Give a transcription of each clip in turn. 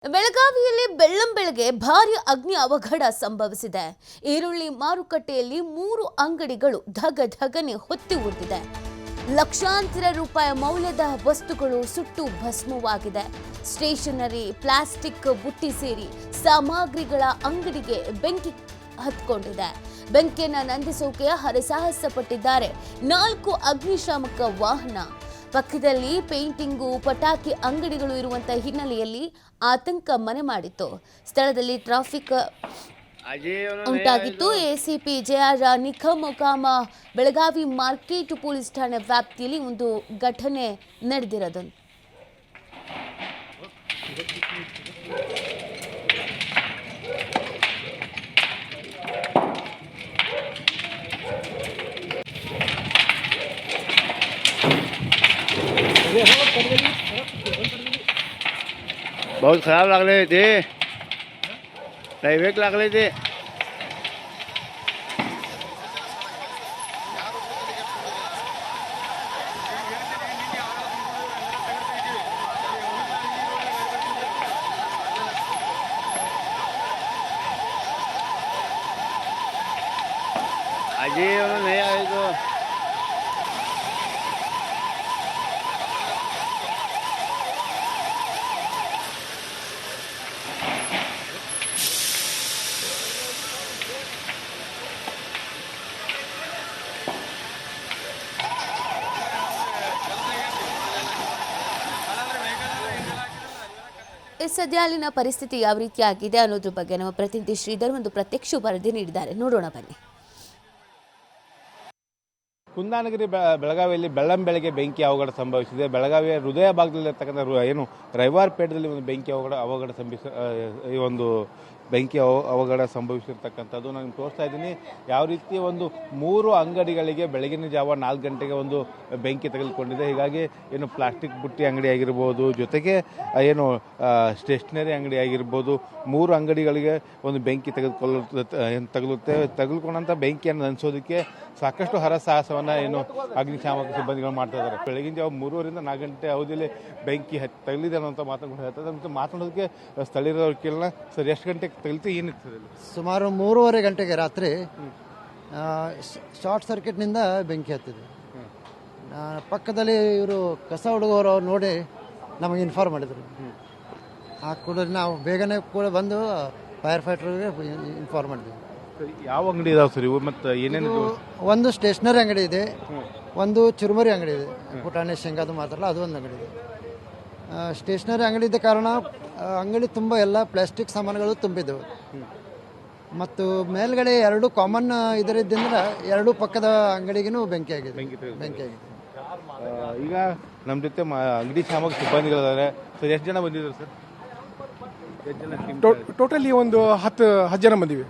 ಬೆಳಗಾವಿಯಲ್ಲಿ ಬೆಳ್ಳಂಬೆಳಗ್ಗೆ ಭಾರಿ ಅಗ್ನಿ ಅವಘಡ ಸಂಭವಿಸಿದೆ. ಈರುಳ್ಳಿ ಮಾರುಕಟ್ಟೆಯಲ್ಲಿ 3 ಅಂಗಡಿಗಳು ಧಗಧಗನೆ ಹೊತ್ತಿ ಉರಿದಿದೆ. ಲಕ್ಷಾಂತರ ರೂಪಾಯಿ ಮೌಲ್ಯದ ವಸ್ತುಗಳು ಸುಟ್ಟು ಭಸ್ಮವಾಗಿದೆ. ಸ್ಟೇಷನರಿ, ಪ್ಲಾಸ್ಟಿಕ್ ಬುಟ್ಟಿ ಸೇರಿ ಸಾಮಗ್ರಿಗಳ ಅಂಗಡಿಗೆ ಬೆಂಕಿ ಹತ್ಕೊಂಡಿದೆ. ಬೆಂಕಿಯನ್ನು ನಂದಿಸೋಕೆ ಹರಸಾಹಸ ಪಟ್ಟಿದ್ದಾರೆ 4 ಅಗ್ನಿಶಾಮಕ ವಾಹನ. ಪಕ್ಕದಲ್ಲಿ ಪೇಂಟಿಂಗು, ಪಟಾಕಿ ಅಂಗಡಿಗಳು ಇರುವಂತಹ ಹಿನ್ನೆಲೆಯಲ್ಲಿ ಆತಂಕ ಮನೆ ಮಾಡಿತ್ತು. ಸ್ಥಳದಲ್ಲಿ ಟ್ರಾಫಿಕ್ ಉಂಟಾಗಿತ್ತು. ಎಸಿಪಿ ಜೆಆರ್ ನಿಖಮುಕಾಮ ಬೆಳಗಾವಿ ಮಾರ್ಕೆಟ್ ಪೊಲೀಸ್ ಠಾಣೆ ವ್ಯಾಪ್ತಿಯಲ್ಲಿ ಒಂದು ಘಟನೆ ನಡೆದಿರೋದು. बहुत खराब लग रहे थे, ड्राइवेक लग रहे थे। अजय नहीं आए तो ಸದ್ಯ ಅಲ್ಲಿನ ಪರಿಸ್ಥಿತಿ ಯಾವ ರೀತಿಯಾಗಿದೆ ಅನ್ನೋದ್ರ ಬಗ್ಗೆ ನಮ್ಮ ಪ್ರತಿನಿಧಿ ಶ್ರೀಧರ್ ಒಂದು ಪ್ರತ್ಯಕ್ಷ ವರದಿ ನೀಡಿದ್ದಾರೆ. ನೋಡೋಣ ಬನ್ನಿ. ಕುಂದಾನಗರಿ ಬೆಳಗಾವಿಯಲ್ಲಿ ಬೆಳ್ಳಂಬೆಳಗ್ಗೆ ಬೆಂಕಿ ಅವಘಡ ಸಂಭವಿಸಿದೆ. ಬೆಳಗಾವಿಯ ಹೃದಯ ಭಾಗದಲ್ಲಿರ್ತಕ್ಕಂಥ ಏನು ರವಿವಾರಪೇಟದಲ್ಲಿ ಒಂದು ಬೆಂಕಿ ಅವಘಡ ಈ ಒಂದು ಬೆಂಕಿ ಅವಘಡ ಸಂಭವಿಸಿರ್ತಕ್ಕಂಥದ್ದು ನಾನು ತೋರಿಸ್ತಾ ಇದ್ದೀನಿ. ಯಾವ ರೀತಿ ಒಂದು 3 ಅಂಗಡಿಗಳಿಗೆ ಬೆಳಗಿನ ಜಾವ 4 ಗಂಟೆಗೆ ಒಂದು ಬೆಂಕಿ ತೆಗೆದುಕೊಂಡಿದೆ. ಹೀಗಾಗಿ ಏನು ಪ್ಲಾಸ್ಟಿಕ್ ಬುಟ್ಟಿ ಅಂಗಡಿ ಆಗಿರ್ಬೋದು, ಜೊತೆಗೆ ಏನು ಸ್ಟೇಷನರಿ ಅಂಗಡಿ ಆಗಿರ್ಬೋದು, 3 ಅಂಗಡಿಗಳಿಗೆ ಒಂದು ಬೆಂಕಿ ತೆಗೆದುಕೊಂಡಂಥ ಬೆಂಕಿಯನ್ನು ನಂದಿಸೋದಕ್ಕೆ ಸಾಕಷ್ಟು ಹರಸಾಹಸವನ್ನು ಏನು ಅಗ್ನಿಶಾಮಕ ಸಿಬ್ಬಂದಿಗಳು ಮಾಡ್ತಾ ಇದ್ದಾರೆ. ಬೆಳಗಿನ ಜಾವ 3ರಿಂದ 4 ಗಂಟೆ ಅವಧಿಯಲ್ಲಿ ಬೆಂಕಿ ತಗಲಿದೆ ಅನ್ನೋಂಥ ಮಾತುಗಳು ಹೇಳ್ತಾರೆ. ಮತ್ತು ಮಾತನಾಡೋದಕ್ಕೆ ಸ್ಥಳೀಯರವ್ರ ಕೇಳೋಣ. ಸರ್, ಎಷ್ಟು ಗಂಟೆಗೆ ತಗಲಿತು, ಏನಿರ್ತದೆ? ಸುಮಾರು 3:30 ಗಂಟೆಗೆ ರಾತ್ರಿ ಶಾರ್ಟ್ ಸರ್ಕ್ಯೂಟ್ನಿಂದ ಬೆಂಕಿ ಹತ್ತಿದೆ. ಪಕ್ಕದಲ್ಲಿ ಇವರು ಕಸ ಹುಡುಗರು ನೋಡಿ ನಮಗೆ ಇನ್ಫಾರ್ಮ್ ಮಾಡಿದರು. ಆ ಕೂಡ ನಾವು ಬೇಗನೆ ಕೂಡ ಬಂದು ಫೈರ್ ಫೈಟರ್ಗೆ ಇನ್ಫಾರ್ಮ್ ಮಾಡಿದ್ವಿ. ಯಾವ ಅಂಗಡಿ ಇದಾವೆ ಸರ್ ಇವು? ಮತ್ತು ಏನೇನು? ಒಂದು ಸ್ಟೇಷನರಿ ಅಂಗಡಿ ಇದೆ, ಒಂದು ಚುರುಮರಿ ಅಂಗಡಿ ಇದೆ, ಪುಟಾಣಿ ಶೇಂಗಾದು ಮಾತ್ರಲ್ಲ, ಅದು ಒಂದು ಅಂಗಡಿ ಇದೆ. ಸ್ಟೇಷನರಿ ಅಂಗಡಿ ಇದ್ದ ಕಾರಣ ಅಂಗಡಿ ತುಂಬ ಎಲ್ಲ ಪ್ಲಾಸ್ಟಿಕ್ ಸಾಮಾನುಗಳು ತುಂಬಿದ್ದವು. ಮತ್ತು ಮೇಲ್ಗಡೆ 2 ಕಾಮನ್ ಇದರಿದ್ದರಿಂದ 2 ಪಕ್ಕದ ಅಂಗಡಿಗೂ ಬೆಂಕಿ ಆಗಿದೆ. ಈಗ ನಮ್ಮ ಜೊತೆ ಅಗ್ನಿಶಾಮಕ ಸಿಬ್ಬಂದಿಗಳಿದ್ದಾರೆ ಸರ್. ಎಷ್ಟು ಜನ ಬಂದಿದ್ದಾರೆ ಸರ್? ಟೋಟಲಿ ಒಂದು 10 ಜನ ಬಂದಿವಿ.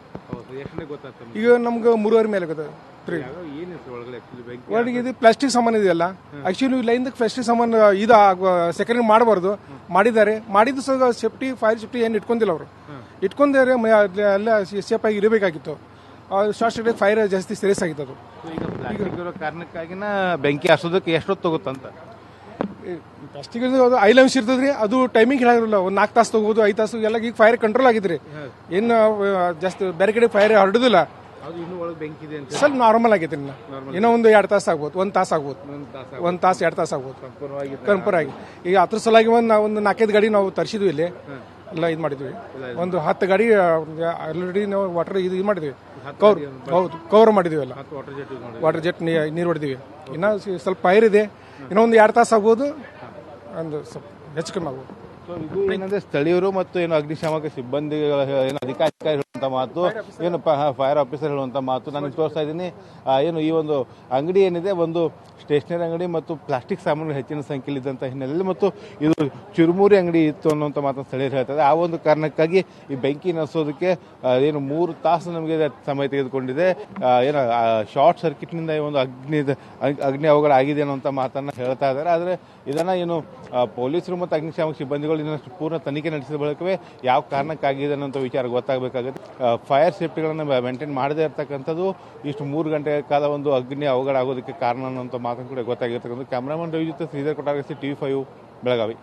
ಈಗ ನಮ್ಗೆ 3:30 ಮೇಲೆ ಒಳಗೆ ಇದು ಪ್ಲಾಸ್ಟಿಕ್ ಸಾಮಾನು ಇದೆಯಲ್ಲ. ಆಕ್ಚುಲಿ ಲೈನ್ ಪ್ಲಾಸ್ಟಿಕ್ ಸಾಮಾನು ಇದು ಸೆಕೆಂಡ್ ಮಾಡಬಾರ್ದು, ಮಾಡಿದ್ದಾರೆ. ಮಾಡಿದ್ದು ಸಹ ಸೇಫ್ಟಿ, ಫೈರ್ ಸೇಫ್ಟಿ ಏನು ಇಟ್ಕೊಂಡಿಲ್ಲ ಅವರು. ಇಟ್ಕೊಂಡ್ರೆ ಎಲ್ಲ ಸೇಫ್ ಆಗಿ ಇರಬೇಕಾಗಿತ್ತು. ಶಾರ್ಟ್ ಸರ್ಕ್ಯೂಟ್ ಫೈರ್ ಜಾಸ್ತಿ ಸೀರಿಯಸ್ ಆಗಿತ್ತು. ಅದು ಕಾರಣಕ್ಕಾಗಿನ ಬೆಂಕಿ ಹರಿಸೋದಕ್ಕೆ ಎಷ್ಟೊತ್ತು ತಗೋತಂತ? ಪ್ಲಾಸ್ಟಿಕ್ ಐಲ್ ಅಂಶ ಇರ್ತದ್ರಿ, ಅದು ಟೈಮಿಂಗ್ ಹೇಳಿರಲ್ಲ. ಒಂದು 4 ತಾಸು ತಗೋಬೋದು, 5 ತಾಸು ಎಲ್ಲ. ಈಗ ಫೈರ್ ಕಂಟ್ರೋಲ್ ಆಗಿದ್ರಿ, ಏನು ಜಾಸ್ತಿ ಬೇರೆ ಕಡೆ ಫೈರ್ ಹರಡುದಿಲ್ಲ. ಸ್ವಲ್ಪ ನಾರ್ಮಲ್ ಆಗೈತೆ. ಏನೋ ಒಂದು 2 ತಾಸು ಆಗ್ಬೋದು, 1 ತಾಸು ಆಗ್ಬೋದು, 1 ತಾಸು 2 ತಾಸು ಆಗ್ಬೋದು ಕನ್ಫರ್ಮ್ ಆಗಿ. ಈಗ ಅದ್ರ ಸಲುವಾಗಿ ಒಂದು 4-5 ಗಾಡಿ ನಾವು ತರಿಸಿದ್ವಿ, ಇಲ್ಲಿ ಎಲ್ಲ ಇದು ಮಾಡಿದ್ವಿ. ಒಂದು 10 ಗಾಡಿ ಆಲ್ರೆಡಿ ನಾವು ವಾಟರ್ ಇದು ಮಾಡಿದ್ವಿ, ಕವರ್ ಮಾಡಿದ್ವಿ. ಎಲ್ಲ ವಾಟರ್ ಜೆಟ್ ನೀರು ಹೊಡೆದಿವಿ. ಇನ್ನು ಸ್ವಲ್ಪ ಫೈರ್ ಇದೆ, ಇನ್ನೂ ಒಂದು 2 ತಾಸು ಆಗ್ಬೋದು, ಒಂದು ಸ್ವಲ್ಪ ಹೆಚ್ಚು ಕಮ್ಮಿ ಆಗ್ಬೋದು. ಸೊ ಇದು ಏನಂದ್ರೆ ಸ್ಥಳೀಯರು ಮತ್ತು ಏನು ಅಗ್ನಿಶಾಮಕ ಸಿಬ್ಬಂದಿಗಳ ಏನು ಅಧಿಕಾರಿ ಹೇಳುವಂಥ ಮಾತು, ಏನು ಫೈರ್ ಆಫೀಸರ್ ಹೇಳುವಂಥ ಮಾತು ನಾನು ತೋರಿಸ್ತಾ ಇದ್ದೀನಿ. ಏನು ಈ ಒಂದು ಅಂಗಡಿ ಏನಿದೆ, ಒಂದು ಸ್ಟೇಷನರಿ ಅಂಗಡಿ ಮತ್ತು ಪ್ಲಾಸ್ಟಿಕ್ ಸಾಮಾನುಗಳು ಹೆಚ್ಚಿನ ಸಂಖ್ಯೆಯಲ್ಲಿ ಇದ್ದಂಥ ಹಿನ್ನೆಲೆಯಲ್ಲಿ ಮತ್ತು ಇದು ಚುರುಮುರಿ ಅಂಗಡಿ ಇತ್ತು ಅನ್ನುವಂಥ ಮಾತನ್ನು ಸ್ಥಳೀಯರು ಹೇಳ್ತಾರೆ. ಆ ಒಂದು ಕಾರಣಕ್ಕಾಗಿ ಈ ಬೆಂಕಿ ನಡೆಸೋದಕ್ಕೆ ಏನು 3 ತಾಸು ನಮಗೆ ಸಮಯ ತೆಗೆದುಕೊಂಡಿದೆ. ಏನು ಶಾರ್ಟ್ ಸರ್ಕ್ಯೂಟ್ನಿಂದ ಈ ಒಂದು ಅಗ್ನಿ ಅವಘಡ ಆಗಿದೆ ಅನ್ನುವಂಥ ಮಾತನ್ನು ಹೇಳ್ತಾ ಇದ್ದಾರೆ. ಆದರೆ ಇದನ್ನು ಏನು ಪೊಲೀಸರು ಮತ್ತು ಅಗ್ನಿಶಾಮಕ ಸಿಬ್ಬಂದಿಗಳು ಇನ್ನಷ್ಟು ಪೂರ್ಣ ತನಿಖೆ ನಡೆಸಿದ ಬಳಿಕವೇ ಯಾವ ಕಾರಣಕ್ಕಾಗಿದೆ ಅನ್ನೋಂಥ ವಿಚಾರ ಗೊತ್ತಾಗಬೇಕಾಗುತ್ತೆ. ಫೈರ್ ಸೇಫ್ಟಿಗಳನ್ನು ಮೇಂಟೈನ್ ಮಾಡದೇ ಇರತಕ್ಕಂಥದ್ದು ಇಷ್ಟು 3 ಗಂಟೆ ಕಾಲ ಒಂದು ಅಗ್ನಿ ಅವಘಡ ಆಗೋದಕ್ಕೆ ಕಾರಣ ಅನ್ನೋಂಥ ಮಾತನ್ನು ಕೂಡ ಗೊತ್ತಾಗಿರ್ತಕ್ಕಂಥ. ಕ್ಯಾಮ್ರಾಮನ್ ರವಿ ಜೊತೆ ಶ್ರೀಧರ್ ಕೊಟ್ಟಾರಸಿ, TV5 ಬೆಳಗಾವಿ.